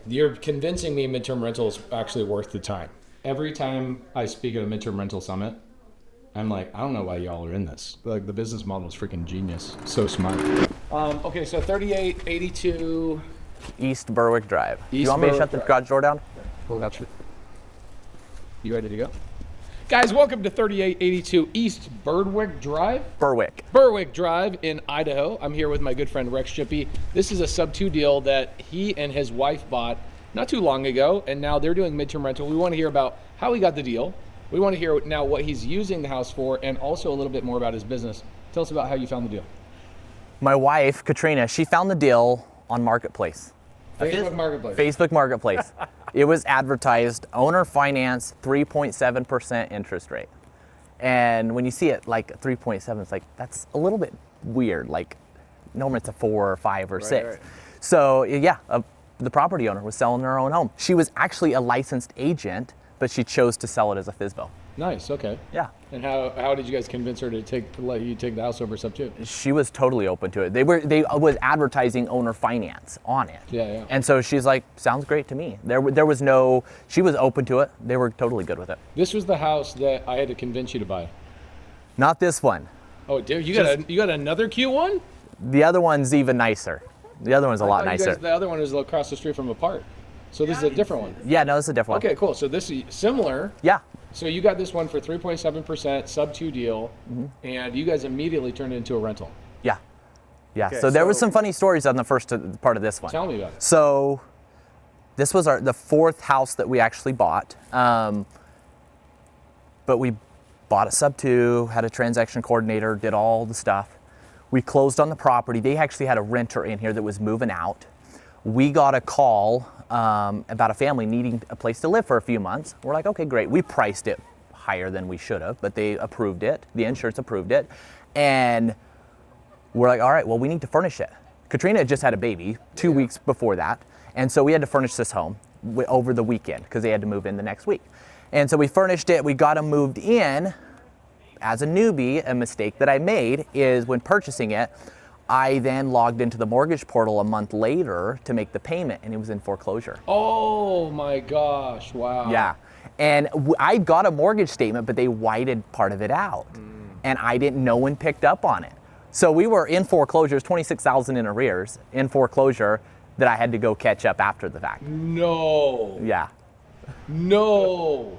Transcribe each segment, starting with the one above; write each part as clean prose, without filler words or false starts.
You're convincing me midterm rental is actually worth the time. Every time I speak at a midterm rental summit, I'm like, I don't know why y'all are in this. Like, the business model is freaking genius. So smart. Okay, so 3882 East Berwick Drive. East Do you want me to Berwick shut the Drive. garage door down? Well, that's it. You ready to go? Guys, welcome to 3882 East Berwick Drive. Berwick Drive in Idaho. I'm here with my good friend Rex Shippey. This is a sub-2 deal that he and his wife bought not too long ago, and now they're doing midterm rental. We want to hear about how he got the deal. We want to hear now what he's using the house for, and also a little bit more about his business. Tell us about how you found the deal. My wife, Katrina, she found the deal on Marketplace. Facebook Marketplace. Facebook Marketplace. It was advertised, owner finance, 3.7% interest rate. And when you see it like 3.7, it's like, that's a little bit weird. Like, normally it's a 4 or 5 or 6. Right. So yeah, the property owner was selling her own home. She was actually a licensed agent, but she chose to sell it as a FSBO. Nice, okay. Yeah. And how did you guys convince her to let you take the house over sub-2? She was totally open to it. They was advertising owner finance on it. Yeah. And so she's like, sounds great to me. She was open to it. They were totally good with it. This was the house that I had to convince you to buy. Not this one. Oh, dude, you got another cute one? The other one's even nicer. The other one's a lot nicer. The other one is across the street from a park. So this is a different one. Yeah, no, this is a different one. Okay, cool. So this is similar. Yeah. So you got this one for 3.7% sub-2 deal, and you guys immediately turned it into a rental. Yeah. Yeah. Okay, so there was some funny stories on the first part of this one. Tell me about it. So this was the fourth house that we actually bought. But we bought a sub-2, had a transaction coordinator, did all the stuff. We closed on the property. They actually had a renter in here that was moving out. We got a call about a family needing a place to live for a few months. We're like, okay, great. We priced it higher than we should have, but they approved it. The insurance approved it. And we're like, all right, well, we need to furnish it. Katrina had just had a baby 2 weeks before that. And so we had to furnish this home over the weekend because they had to move in the next week. And so we furnished it. We got them moved in. As a newbie, a mistake that I made is when purchasing it, I then logged into the mortgage portal a month later to make the payment, and it was in foreclosure. Oh my gosh, wow. Yeah, and I got a mortgage statement, but they whited part of it out, and I didn't know when picked up on it. So we were in foreclosures, $26,000 in arrears, in foreclosure, that I had to go catch up after the fact. No. Yeah. No.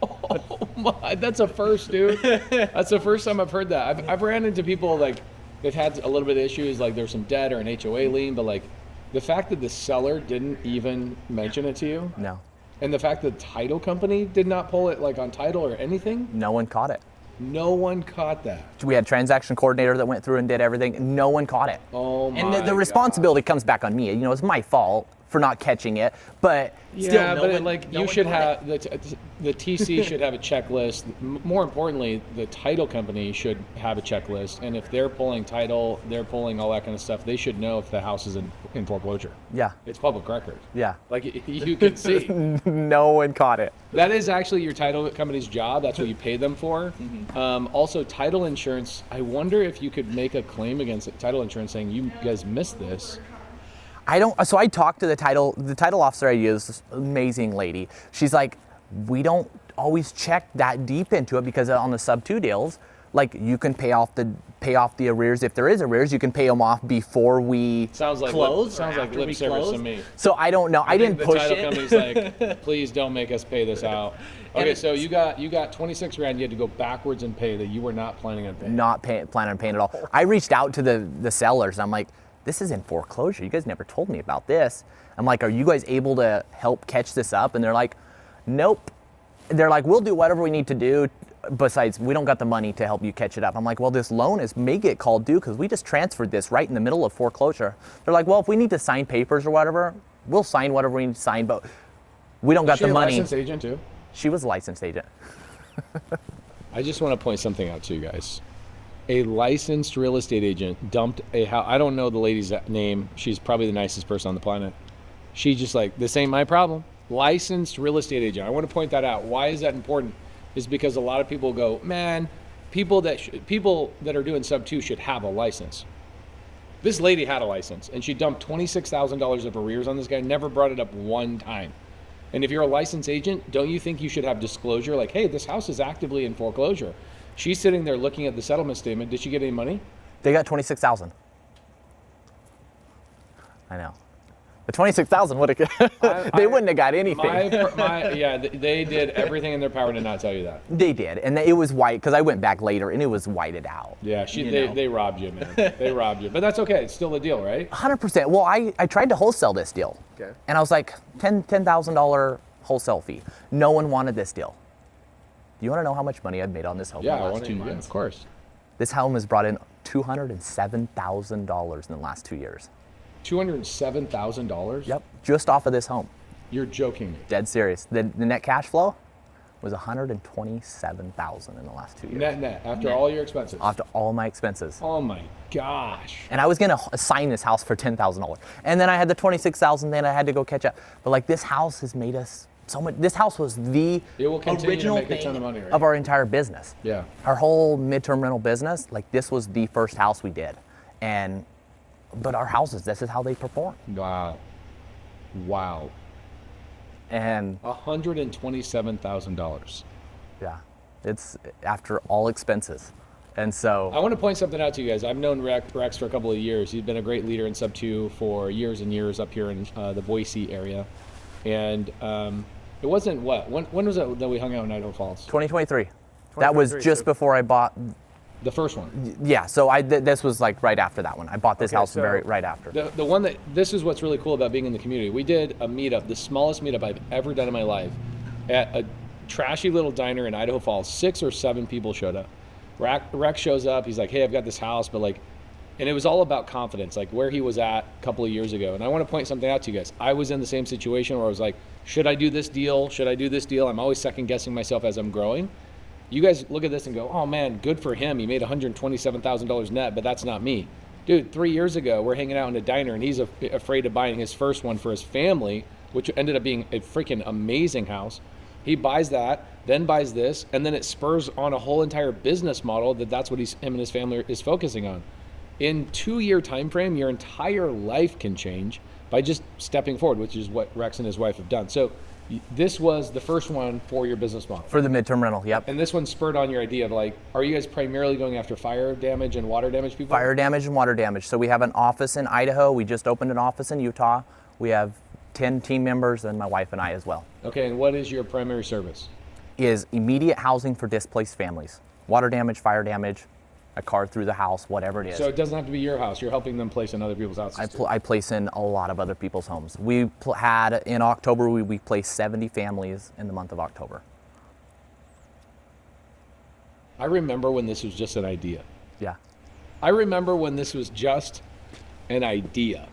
Oh my, that's a first, dude. That's the first time I've heard that. I've ran into people like, they've had a little bit of issues, like there's some debt or an HOA lien, but like the fact that the seller didn't even mention it to you. No. And the fact that the title company did not pull it like on title or anything. No one caught it. No one caught that. We had a transaction coordinator that went through and did everything. No one caught it. Oh my And the responsibility comes back on me. You know, it's my fault for not catching it, but still, yeah, but you should have the TC should have a checklist. More importantly, the title company should have a checklist. And if they're pulling title, they're pulling all that kind of stuff. They should know if the house is in foreclosure. Yeah, it's public record. Yeah, like you can see. No one caught it. That is actually your title company's job. That's what you pay them for. Also, title insurance. I wonder if you could make a claim against title insurance saying you guys missed this. So I talked to the title officer I used, this amazing lady. She's like, we don't always check that deep into it because on the sub-2 deals, like you can pay off the arrears. If there is arrears, you can pay them off before we close. Sounds like lip service to me. So I don't know. I didn't push it. The title company's like, please don't make us pay this out. Okay, so you got 26 grand. You had to go backwards and pay that you were not planning on paying. Not planning on paying at all. I reached out to the sellers. I'm like, this is in foreclosure. You guys never told me about this. I'm like, are you guys able to help catch this up? And they're like, nope. They're like, we'll do whatever we need to do. Besides, we don't got the money to help you catch it up. I'm like, well, this loan may get called due because we just transferred this right in the middle of foreclosure. They're like, well, if we need to sign papers or whatever, we'll sign whatever we need to sign, but we don't got the money. Was she a licensed agent too? She was a licensed agent. I just want to point something out to you guys. A licensed real estate agent dumped a house. I don't know the lady's name. She's probably the nicest person on the planet. She just like, this ain't my problem. Licensed real estate agent. I want to point that out. Why is that important? Is because a lot of people go, man, people that are doing sub-2 should have a license. This lady had a license, and she dumped $26,000 of arrears on this guy, never brought it up one time. And if you're a licensed agent, don't you think you should have disclosure like, hey, this house is actively in foreclosure? She's sitting there looking at the settlement statement. Did she get any money? They got 26,000. I know. The 26,000 would have. They wouldn't have got anything. They did everything in their power to not tell you that. They did, and it was white because I went back later and it was whited out. Yeah, they robbed you, man. They robbed you, but that's okay. It's still a deal, right? 100%. Well, I tried to wholesale this deal, okay, and I was like $10,000 wholesale fee. No one wanted this deal. Do you want to know how much money I've made on this home? Yeah, I want to. Yeah, of course. This home has brought in $207,000 in the last 2 years. $207,000? Yep, just off of this home. You're joking me. Dead serious. The net cash flow was $127,000 in the last 2 years. Net, after all your expenses? After all my expenses. Oh my gosh. And I was gonna assign this house for $10,000. And then I had the $26,000, then I had to go catch up. But like this house has made us so much. This house was the original thing a ton of money, right? of our entire business. Yeah. Our whole midterm rental business, like this was the first house we did. But our houses, this is how they perform. Wow. And $127,000. Yeah, it's after all expenses. And so I want to point something out to you guys. I've known Rex for a couple of years. He's been a great leader in Sub 2 for years and years up here in the Boise area. And it wasn't when was it that we hung out in Idaho Falls? 2023. That was just before I bought the first one. Yeah, so this was like right after that one. I bought this house right after. The one this is what's really cool about being in the community. We did a meetup, the smallest meetup I've ever done in my life, at a trashy little diner in Idaho Falls. 6 or 7 people showed up. Rex shows up. He's like, hey, I've got this house, but like, and it was all about confidence, like where he was at a couple of years ago. And I want to point something out to you guys. I was in the same situation where I was like, should I do this deal? Should I do this deal? I'm always second guessing myself as I'm growing. You guys look at this and go, oh man, good for him. He made $127,000 net, but that's not me. Dude, 3 years ago, we're hanging out in a diner and he's afraid of buying his first one for his family, which ended up being a freaking amazing house. He buys that, then buys this, and then it spurs on a whole entire business model that's what him and his family is focusing on. In 2-year time frame, your entire life can change by just stepping forward, which is what Rex and his wife have done. So this was the first one for your business model. For the midterm rental, yep. And this one spurred on your idea of like, are you guys primarily going after fire damage and water damage people? Fire damage and water damage. So we have an office in Idaho. We just opened an office in Utah. We have 10 team members and my wife and I as well. Okay, and what is your primary service? Is immediate housing for displaced families. Water damage, fire damage, a car through the house, whatever it is. So it doesn't have to be your house. You're helping them place in other people's houses. I place in a lot of other people's homes. We had, in October, we placed 70 families in the month of October. I remember when this was just an idea. Yeah. I remember when this was just an idea.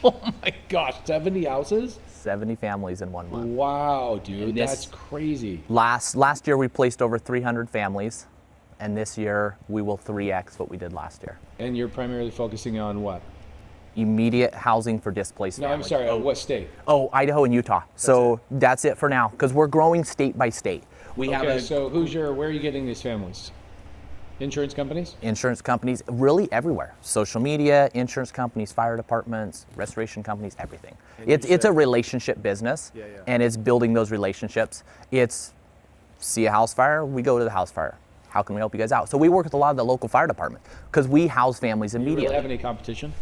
Oh my gosh, 70 houses? 70 families in 1 month. Wow, dude, that's crazy. Last year we placed over 300 families. And this year, we will 3X what we did last year. And you're primarily focusing on what? Immediate housing for displaced families. I'm sorry, what state? Oh, Idaho and Utah. That's it for now, because we're growing state by state. So where are you getting these families? Insurance companies? Insurance companies, really everywhere. Social media, insurance companies, fire departments, restoration companies, everything. It's a relationship business, and it's building those relationships. It's see a house fire, we go to the house fire. How can we help you guys out? So we work with a lot of the local fire department because we house families immediately. Do you really have any competition?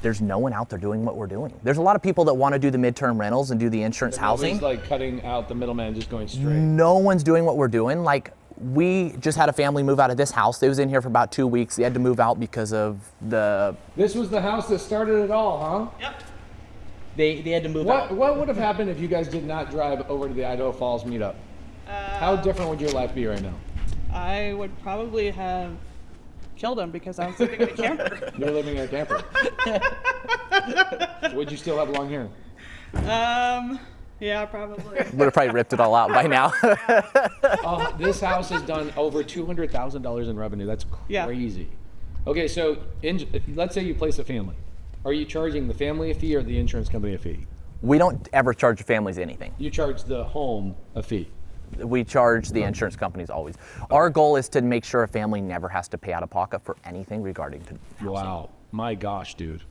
There's no one out there doing what we're doing. There's a lot of people that want to do the midterm rentals and do the insurance housing. Nobody's like cutting out the middleman and just going straight. No one's doing what we're doing. Like we just had a family move out of this house. They was in here for about 2 weeks. They had to move out because of the... This was the house that started it all, huh? Yep. They had to move out. What would have happened if you guys did not drive over to the Idaho Falls meetup? How different would your life be right now? I would probably have killed him because I was living in a camper. You're living in a camper. Would you still have long hair? Yeah, probably. Would have probably ripped it all out by now. This house has done over $200,000 in revenue. That's crazy. Yeah. Okay, so let's say you place a family. Are you charging the family a fee or the insurance company a fee? We don't ever charge families anything. You charge the home a fee. We charge the insurance companies always. Our goal is to make sure a family never has to pay out of pocket for anything regarding to housing. Wow. My gosh, dude.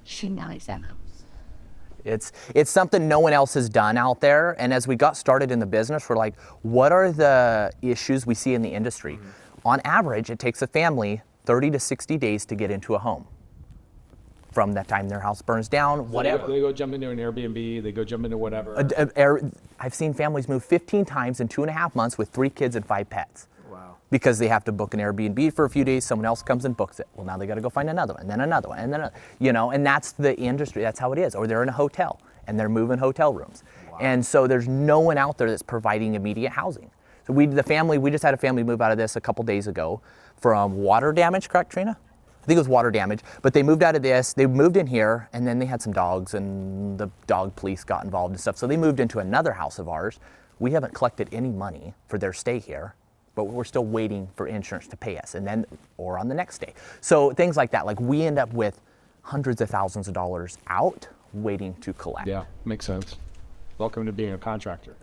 She knows that. It's something no one else has done out there. And as we got started in the business, we're like, what are the issues we see in the industry? On average, it takes a family 30 to 60 days to get into a home. From the time their house burns down, whatever. They go jump into an Airbnb, they go jump into whatever. I've seen families move 15 times in 2.5 months with 3 kids and 5 pets. Wow. Because they have to book an Airbnb for a few days, someone else comes and books it. Well, now they got to go find another one, and then another one, and then, and that's the industry, that's how it is. Or they're in a hotel, and they're moving hotel rooms. Wow. And so there's no one out there that's providing immediate housing. So we just had a family move out of this a couple days ago from water damage, correct, Trina? I think it was water damage, but they moved out of this, they moved in here, and then they had some dogs, and the dog police got involved and stuff. So they moved into another house of ours. We haven't collected any money for their stay here, but we're still waiting for insurance to pay us, or on the next day. So things like that, like we end up with hundreds of thousands of dollars out waiting to collect. Yeah, makes sense. Welcome to being a contractor.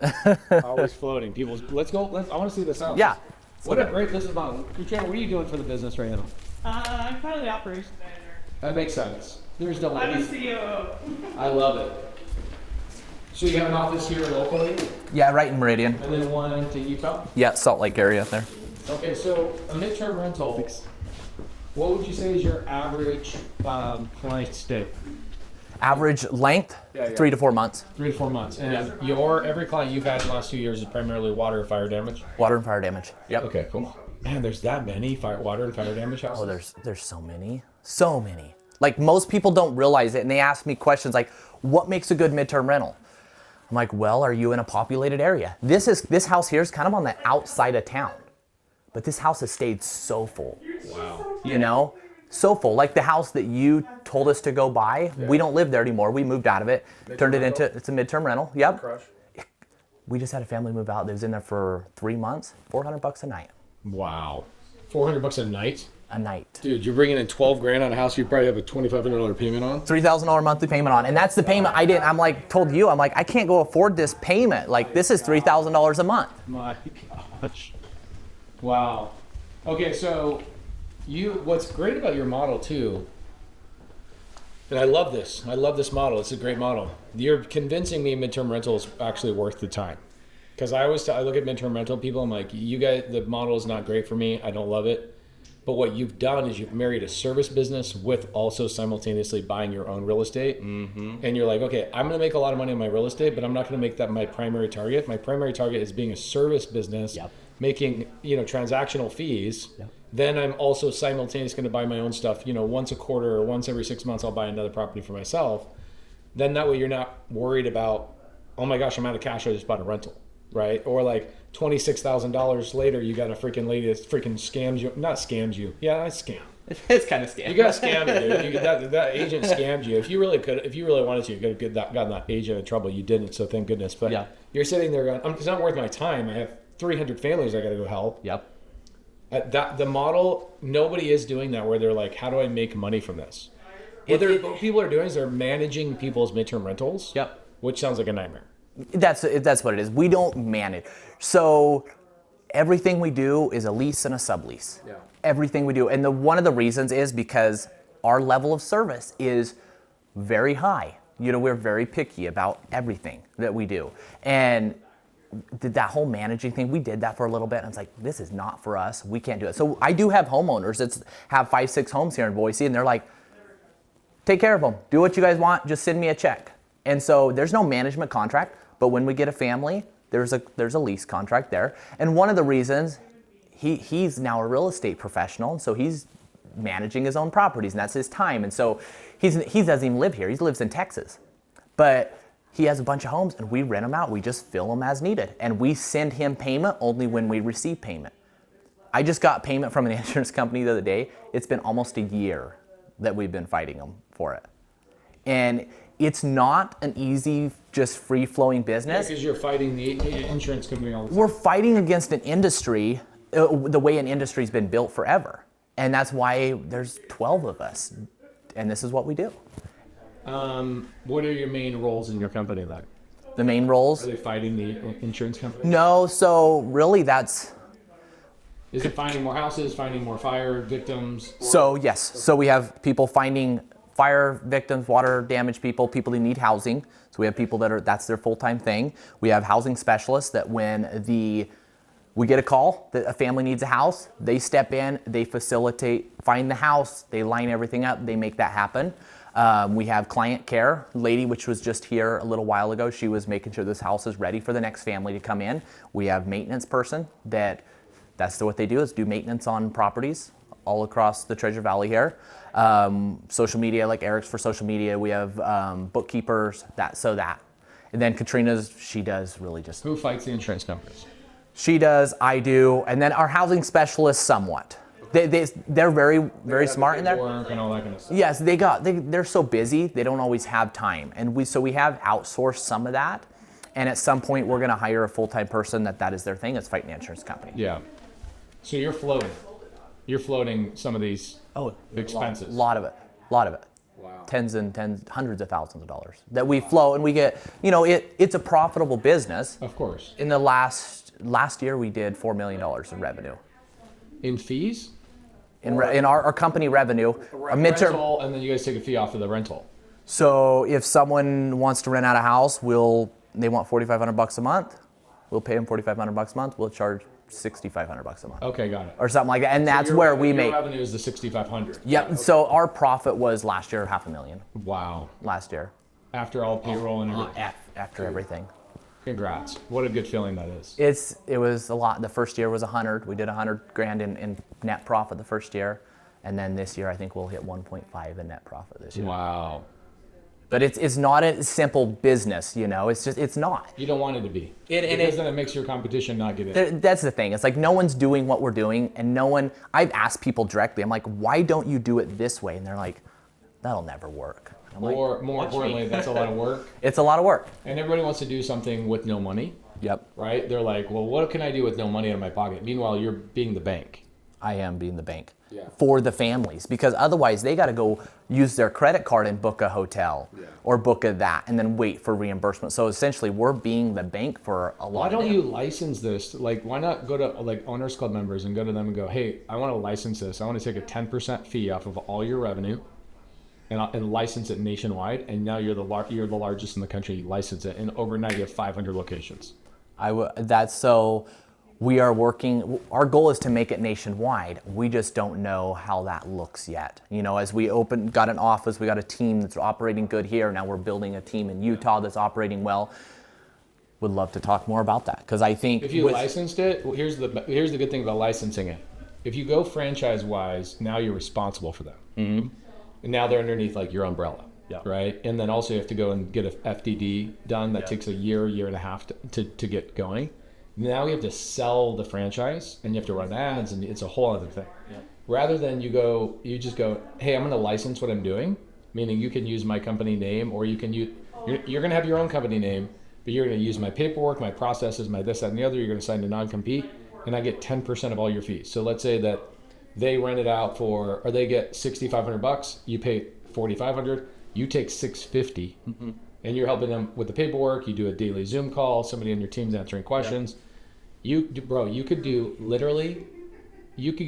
Always floating. Let's go. I want to see this house. Yeah. What a great business model. Katrina, what are you doing for the business right now? I'm kind of the operations manager. That makes sense. There's no I'm the CEO. I love it. So you have an office here locally, Yeah, right in Meridian. and then one to Utah? Yeah, Salt Lake area there. Okay, so a midterm rental, what would you say is your average client stay? Average length, Yeah. 3 to 4 months. 3 to 4 months. And every client you've had in the last 2 years is primarily water or fire damage? Water and fire damage. Yep. Okay, cool. Man, there's that many water and fire damage houses? Oh, there's so many. So many. Like most people don't realize it, and they ask me questions like, what makes a good midterm rental? I'm like, well, are you in a populated area? This house here is kind of on the outside of town. But this house has stayed so full. Wow. So full. Like the house that you told us to go buy, we don't live there anymore. We moved out of it, turned it into, it's a midterm rental. Yep. Crush. We just had a family move out. They was in there for 3 months, $400 a night. Wow. $400 a night? A night. Dude, you're bringing in $12,000 on a house you probably have a $2,500 payment on? $3,000 monthly payment on, and that's the payment I'm like, I can't go afford this payment. Like this is $3,000 a month. My gosh. Wow. Okay, so what's great about your model too, and I love this model, it's a great model. You're convincing me midterm rental is actually worth the time. Because I look at midterm rental people, I'm like, you guys, the model is not great for me, I don't love it. But what you've done is you've married a service business with also simultaneously buying your own real estate. Mm-hmm. And you're like, okay, I'm going to make a lot of money on my real estate, but I'm not going to make that my primary target. My primary target is being a service business, making transactional fees. Yep. Then I'm also simultaneously going to buy my own stuff. Once a quarter or once every 6 months, I'll buy another property for myself. Then that way you're not worried about, oh my gosh, I'm out of cash, I just bought a rental. Right? Or like $26,000 later, you got a freaking lady that freaking scams you. Not scams you. Yeah, I scam. It's kind of scam. You got scammed, dude. That agent scammed you. If you really wanted to, you could have gotten that agent in trouble. You didn't, so thank goodness. But you're sitting there going, it's not worth my time. I have 300 families I got to go help. Yep. The model, nobody is doing that where they're like, how do I make money from this? What people are doing is they're managing people's midterm rentals. Yep. Which sounds like a nightmare. That's what it is. We don't manage. So everything we do is a lease and a sublease. Yeah. Everything we do. And one of the reasons is because our level of service is very high. We're very picky about everything that we do. And that whole managing thing, we did that for a little bit. And I was like, this is not for us. We can't do it. So I do have homeowners that have 5-6 homes here in Boise, and they're like, take care of them. Do what you guys want. Just send me a check. And so there's no management contract. But when we get a family, there's a lease contract there. And one of the reasons, he's now a real estate professional, and so he's managing his own properties, and that's his time. And so he doesn't even live here. He lives in Texas. But he has a bunch of homes, and we rent them out. We just fill them as needed. And we send him payment only when we receive payment. I just got payment from an insurance company the other day. It's been almost a year that we've been fighting them for it. And it's not an easy, just free-flowing business. Because you're fighting the insurance company all the time. We're fighting against an industry, the way an industry's been built forever. And that's why there's 12 of us, and this is what we do. What are your main roles in your company then? The main roles? Are they fighting the insurance company? No, so really Is it finding more houses, finding more fire victims? So yes, so we have people finding fire victims, water damage people who need housing. So we have people that's their full-time thing. We have housing specialists that when we get a call that a family needs a house, they step in, they facilitate, find the house, they line everything up, they make that happen. We have client care, lady which was just here a little while ago, she was making sure this house is ready for the next family to come in. We have maintenance person that's what they do, is do maintenance on properties all across the Treasure Valley here. Social media, like Eric's for social media. We have bookkeepers, and then Katrina's, she does really just. Who fights the insurance companies? She does, I do, and then our housing specialists somewhat. They're very, very smart in there. Work and all that kind of stuff. Yes, they're so busy, they don't always have time. And we have outsourced some of that. And at some point we're gonna hire a full-time person that is their thing, is fighting the insurance company. Yeah. So you're floating. You're floating some of these expenses. A lot of it. Wow. Hundreds of thousands of dollars that we float, and we get, it's a profitable business. Of course. In the last year we did $4 million in revenue. In fees? In our company revenue, a midterm. Rental, and then you guys take a fee off of the rental. So if someone wants to rent out a house, they want $4,500 a month, we'll pay them $4,500 a month, we'll charge $6,500 a month. Okay, got it. Or something like that, and that's where we make. Your revenue is the $6,500. Yep. Okay. So our profit was last year $500,000. Wow. Last year. After all payroll and everything. After everything. Congrats. What a good feeling that is. It was a lot. The first year was 100. We did $100,000 in net profit the first year, and then this year I think we'll hit 1.5 in net profit this year. Wow. But it's not a simple business, it's not. You don't want it to be. Because then it makes your competition not get in. That's the thing. It's like no one's doing what we're doing, and I've asked people directly, I'm like, why don't you do it this way? And they're like, that'll never work. Or more importantly, that's a lot of work. It's a lot of work. And everybody wants to do something with no money. Yep. Right? They're like, well, what can I do with no money in my pocket? Meanwhile, you're being the bank. I am being the bank for the families, because otherwise they got to go use their credit card and book a hotel or book that and then wait for reimbursement. So essentially we're being the bank for a lot. Why don't you license this? Like, why not go to Owners Club members and go to them and go, hey, I want to license this. I want to take a 10% fee off of all your revenue and license it nationwide. And now you're the largest in the country. You license it, and overnight you have 500 locations. We are working, our goal is to make it nationwide. We just don't know how that looks yet. As we got an office, we got a team that's operating good here. Now we're building a team in Utah that's operating well. Would love to talk more about that, because I think if you licensed it, here's the good thing about licensing it. If you go franchise-wise, now you're responsible for them. Mm-hmm. And now they're underneath your umbrella. Yeah. Right? And then also you have to go and get a FDD done. That takes a year and a half to get going. Now you have to sell the franchise, and you have to run ads, and it's a whole other thing. Yeah. Rather than you just go, hey, I'm going to license what I'm doing, meaning you can use my company name, or you're going to have your own company name, but you're going to use my paperwork, my processes, my this, that, and the other. You're going to sign a non-compete, and I get 10% of all your fees. So let's say that they rent it out or they get $6,500, you pay $4,500, you take $650. Mm-hmm. And you're helping them with the paperwork. You do a daily Zoom call. Somebody on your team's answering questions. You could get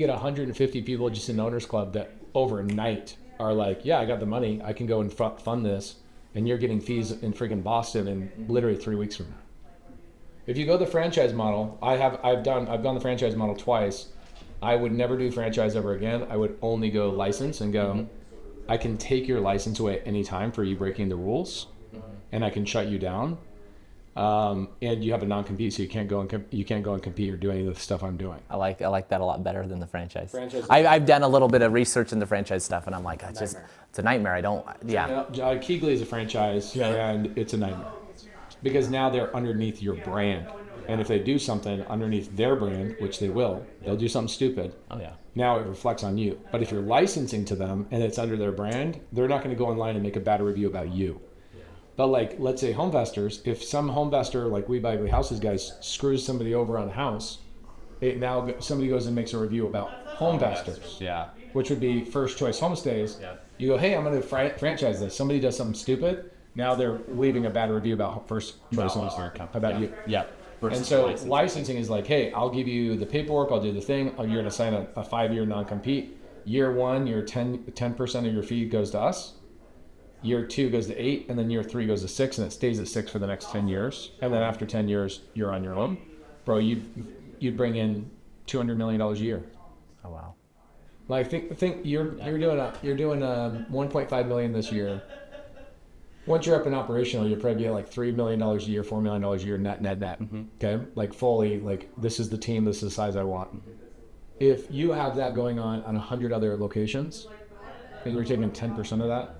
150 people just in Owners Club that overnight are like, yeah, I got the money. I can go and fund this. And you're getting fees in freaking Boston in literally 3 weeks from now. If you go the franchise model, I've gone the franchise model twice. I would never do franchise ever again. I would only go license and go, I can take your license away at any time for you breaking the rules. And I can shut you down, and you have a non-compete, so you can't go and compete or do any of the stuff I'm doing. I like that a lot better than the franchise. I've done a little bit of research in the franchise stuff, and I'm like, it's a nightmare. Keegley is a franchise, and it's a nightmare because now they're underneath your brand, and if they do something underneath their brand, which they will, they'll do something stupid. Oh yeah. Now it reflects on you. But if you're licensing to them and it's under their brand, they're not going to go online and make a bad review about you. But let's say homevestors, if some homevestor, like We Buy Houses guys, screws somebody over on a house, now somebody goes and makes a review about homevestors, which would be first choice homestays. Yeah. You go, hey, I'm going to franchise this. Somebody does something stupid. Now they're leaving a bad review about first choice homestays about you. Yeah. And so licensing is like, hey, I'll give you the paperwork, I'll do the thing, you're going to sign a 5-year non-compete. Year 1, your 10% of your fee goes to us. Year 2 goes to 8, and then year 3 goes to 6, and it stays at 6 for the next 10 years. And then after 10 years, you're on your own. Bro, you'd bring in $200 million a year. Oh wow. Like think you're doing 1.5 million this year. Once you're up and operational, you'll probably be at like $3 million a year, $4 million a year net. Mm-hmm. Okay, like fully, like this is the team, this is the size I want. Mm-hmm. If you have that going on 100 other locations, and you're taking 10% of that,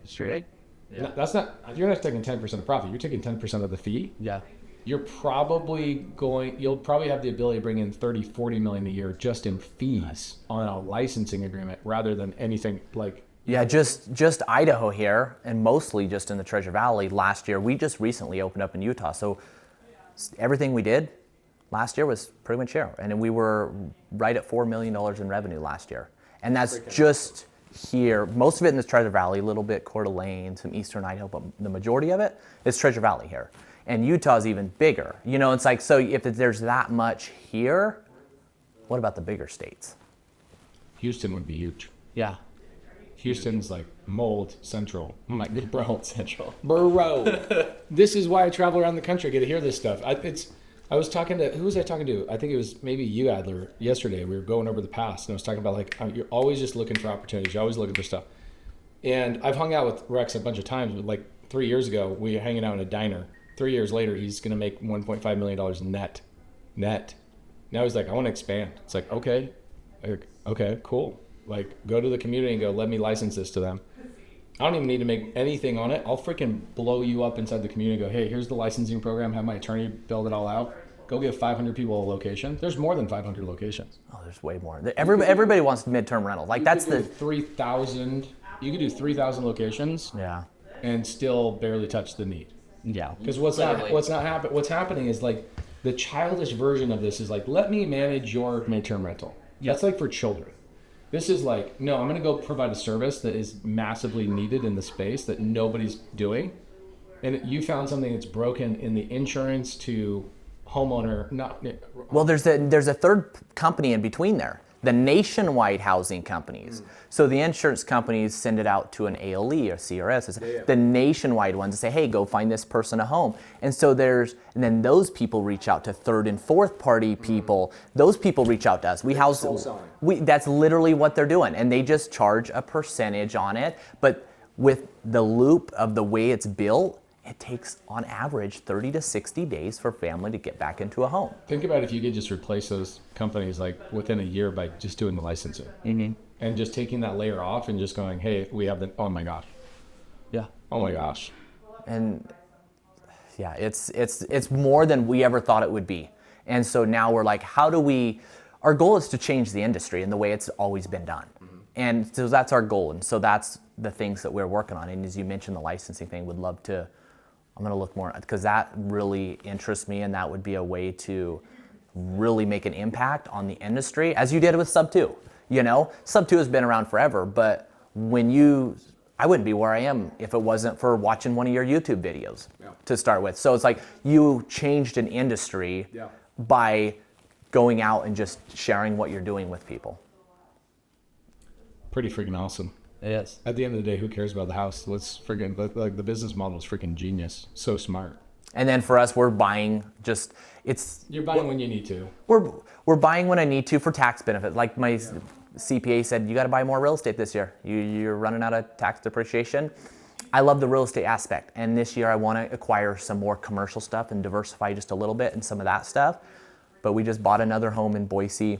Straight. Yeah. No, that's not. You're not taking 10% of profit. You're taking 10% of the fee. Yeah. You'll probably have the ability to bring in 30, 40 million a year just in fees on a licensing agreement rather than anything like. Yeah, just Idaho here, and mostly just in the Treasure Valley. Last year, we just recently opened up in Utah, so everything we did last year was pretty much here, and we were right at $4 million in revenue last year, and that's just here. Most of it in this Treasure Valley, a little bit Coeur d'Alene, some eastern Idaho, but the majority of it is Treasure Valley here. And Utah's even bigger. You know, it's like, so if there's that much here, what about the bigger states? Houston would be huge. Yeah. Houston's like mold central. I'm like, bro, Central. bro. This is why I travel around the country. I get to hear this stuff. I was talking to, who was I talking to? I think it was maybe you, Adler, yesterday. We were going over the past, and I was talking about like, you're always just looking for opportunities. You're always looking for stuff. And I've hung out with Rex a bunch of times, but like 3 years ago, we were hanging out in a diner. 3 years later, he's going to make $1.5 million net. Now he's like, I want to expand. It's like, okay, cool. Like, go to the community and go, let me license this to them. I don't even need to make anything on it. I'll freaking blow you up inside the community and go, hey, here's the licensing program. Have my attorney build it all out. Go give 500 people a location. There's more than 500 locations. Oh, there's way more. Everybody wants midterm rental. Like, that's the 3,000. You could do 3,000 locations. Yeah. And still barely touch the need. Yeah. Because what's happening is like the childish version of this is like, let me manage your midterm rental. Yep. That's like for children. This is like, no, I'm going to go provide a service that is massively needed in the space that nobody's doing. And you found something that's broken in the insurance to homeowner. Well, there's a third company in between there. The nationwide housing companies. So the insurance companies send it out to an ALE or CRS. The nationwide ones say, hey, go find this person a home. And so and then those people reach out to third and fourth party people. Those people reach out to us. That's literally what they're doing. And they just charge a percentage on it. But with the loop of the way it's built, it takes on average 30 to 60 days for family to get back into a home. Think about if you could just replace those companies like within a year by just doing the licensing. Mm-hmm. And just taking that layer off and just going, hey, we have oh my gosh. Yeah. Oh my gosh. And yeah, it's more than we ever thought it would be. And so now we're like, our goal is to change the industry in the way it's always been done. Mm-hmm. And so that's our goal. And so that's the things that we're working on. And as you mentioned, the licensing thing, I'm going to look more, because that really interests me, and that would be a way to really make an impact on the industry, as you did with Sub 2. You know, Sub 2 has been around forever, but I wouldn't be where I am if it wasn't for watching one of your YouTube videos to start with. So it's like you changed an industry by going out and just sharing what you're doing with people. Pretty freaking awesome. It is. At the end of the day, who cares about the house? Let's freaking, like, the business model is freaking genius. So smart. And then for us, we're buying You're buying when you need to. We're buying when I need to for tax benefit. Like my CPA said, you got to buy more real estate this year. You're running out of tax depreciation. I love the real estate aspect. And this year I want to acquire some more commercial stuff and diversify just a little bit in some of that stuff. But we just bought another home in Boise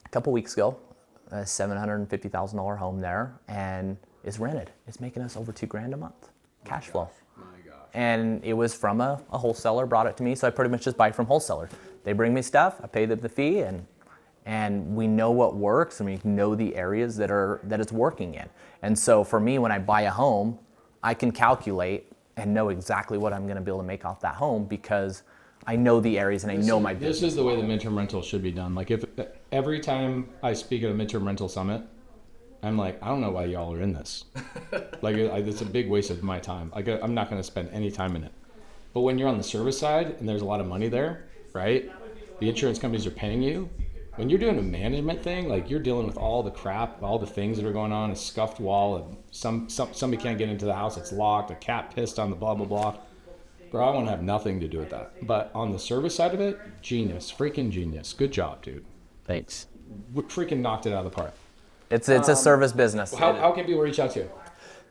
a couple weeks ago. A $750,000 home there, and it's rented. It's making us over $2,000 a month cash flow. My gosh. And it was from a wholesaler, brought it to me, so I pretty much just buy from wholesaler. They bring me stuff, I pay them the fee, and we know what works, and we know the areas that it's working in. And so for me, when I buy a home, I can calculate and know exactly what I'm going to be able to make off that home, because I know the areas and I know my business. This is the way the midterm rental should be done. Like, if every time I speak at a midterm rental summit, I'm like, I don't know why y'all are in this. Like, it's a big waste of my time. Like, I'm not going to spend any time in it. But when you're on the service side and there's a lot of money there, right? The insurance companies are paying you. When you're doing a management thing, like you're dealing with all the crap, all the things that are going on, a scuffed wall, and somebody can't get into the house, it's locked, a cat pissed on the blah, blah, blah. Bro, I want to have nothing to do with that. But on the service side of it, genius, freaking genius. Good job, dude. Thanks. We freaking knocked it out of the park. It's a service business. How can people reach out to you?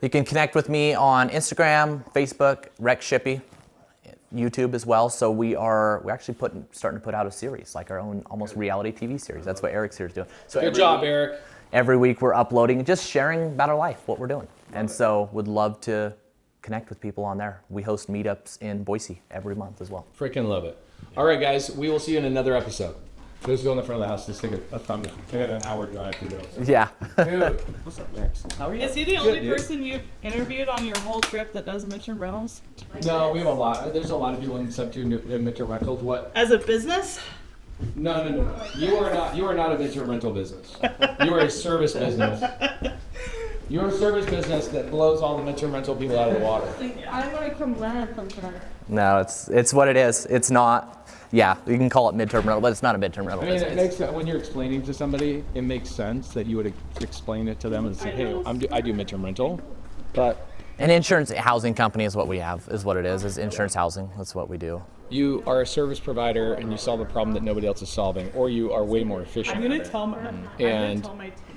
You can connect with me on Instagram, Facebook, Rex Shippy, YouTube as well. So we're actually starting to put out a series, like our own almost reality TV series. That's what Eric's here is doing. So Good job, Eric. Every week we're uploading, just sharing about our life, what we're doing. And so would love to connect with people on there. We host meetups in Boise every month as well. Freaking love it. All right, guys, we will see you in another episode. Let's go in the front of the house. Let's take a thumbnail. I got an hour drive to go. Yeah. Dude, what's up, Max? How are you? Is he the only person you've interviewed on your whole trip that does midterm rentals? No, we have a lot. There's a lot of people in midterm rentals. What? As a business? No. You are not a midterm rental business. You are a service business. You're a service business that blows all the midterm rental people out of the water. I want to come laugh sometime. No, it's what it is. It's not. Yeah, you can call it midterm rental, but it's not a midterm rental. I mean, it makes, when you're explaining to somebody, it makes sense that you would explain it to them and say, hey, I do midterm rental, but... An insurance housing company is what we have, is what it is insurance housing. That's what we do. You are a service provider and you solve a problem that nobody else is solving, or you are way more efficient. I'm going to tell my And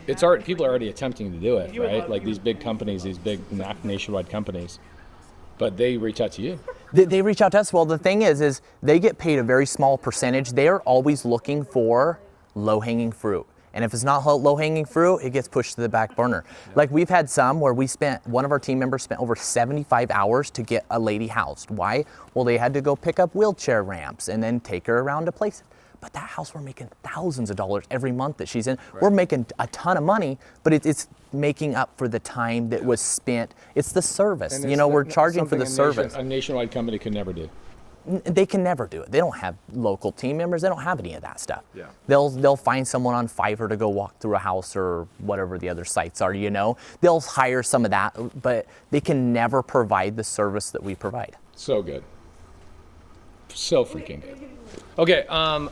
it's already, people are already attempting to do it, right? Like these big companies, these big nationwide companies, but they reach out to you. They reach out to us. Well, the thing is they get paid a very small percentage. They are always looking for low-hanging fruit. And if it's not low-hanging fruit, it gets pushed to the back burner. Yeah. Like we've had some where one of our team members spent over 75 hours to get a lady housed. Why? Well, they had to go pick up wheelchair ramps and then take her around to places. But that house, we're making thousands of dollars every month that she's in. Right. We're making a ton of money, but it's making up for the time that was spent. It's the service. We're charging for the service. A nationwide company could never do. They can never do it. They don't have local team members. They don't have any of that stuff. Yeah. They'll find someone on Fiverr to go walk through a house or whatever the other sites are, They'll hire some of that, but they can never provide the service that we provide. So good. So freaking good. Okay,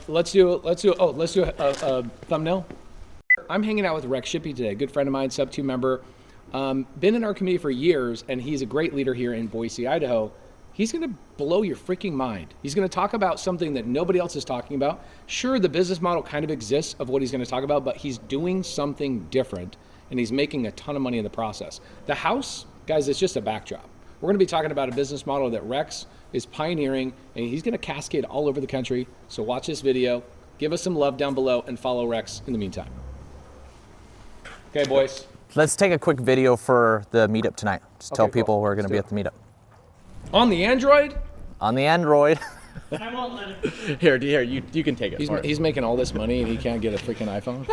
let's do a thumbnail. I'm hanging out with Rex Shippy today, good friend of mine, sub 2 member. Been in our community for years, and he's a great leader here in Boise, Idaho. He's gonna blow your freaking mind. He's gonna talk about something that nobody else is talking about. Sure, the business model kind of exists of what he's gonna talk about, but he's doing something different, and he's making a ton of money in the process. The house, guys, it's just a backdrop. We're gonna be talking about a business model that Rex is pioneering, and he's gonna cascade all over the country. So watch this video, give us some love down below, and follow Rex in the meantime. Okay, boys. Let's take a quick video for the meetup tonight. Just tell people we're gonna be at the meetup. On the Android? On the Android. I won't let him. Here, you can take it. He's making all this money and he can't get a freaking iPhone.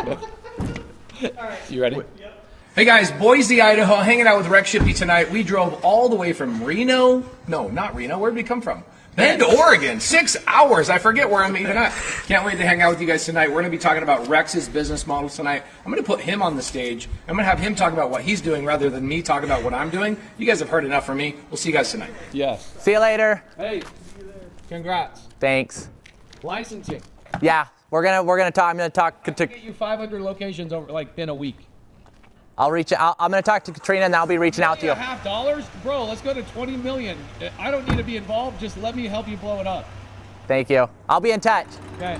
All right. You ready? Yep. Hey guys, Boise, Idaho, hanging out with Rex Shippy tonight. We drove all the way from Reno. No, not Reno. Where did we come from? Bend, Oregon. 6 hours. I forget where I'm even at. Can't wait to hang out with you guys tonight. We're going to be talking about Rex's business model tonight. I'm going to put him on the stage. I'm going to have him talk about what he's doing rather than me talk about what I'm doing. You guys have heard enough from me. We'll see you guys tonight. Yes. See you later. Hey, congrats. Thanks. Licensing. Yeah, we're gonna talk. I'm gonna talk to. Get you 500 locations over in a week. I'm gonna talk to Katrina and I'll be reaching out to you. $2.5, bro. Let's go to 20 million. I don't need to be involved. Just let me help you blow it up. Thank you. I'll be in touch. Okay.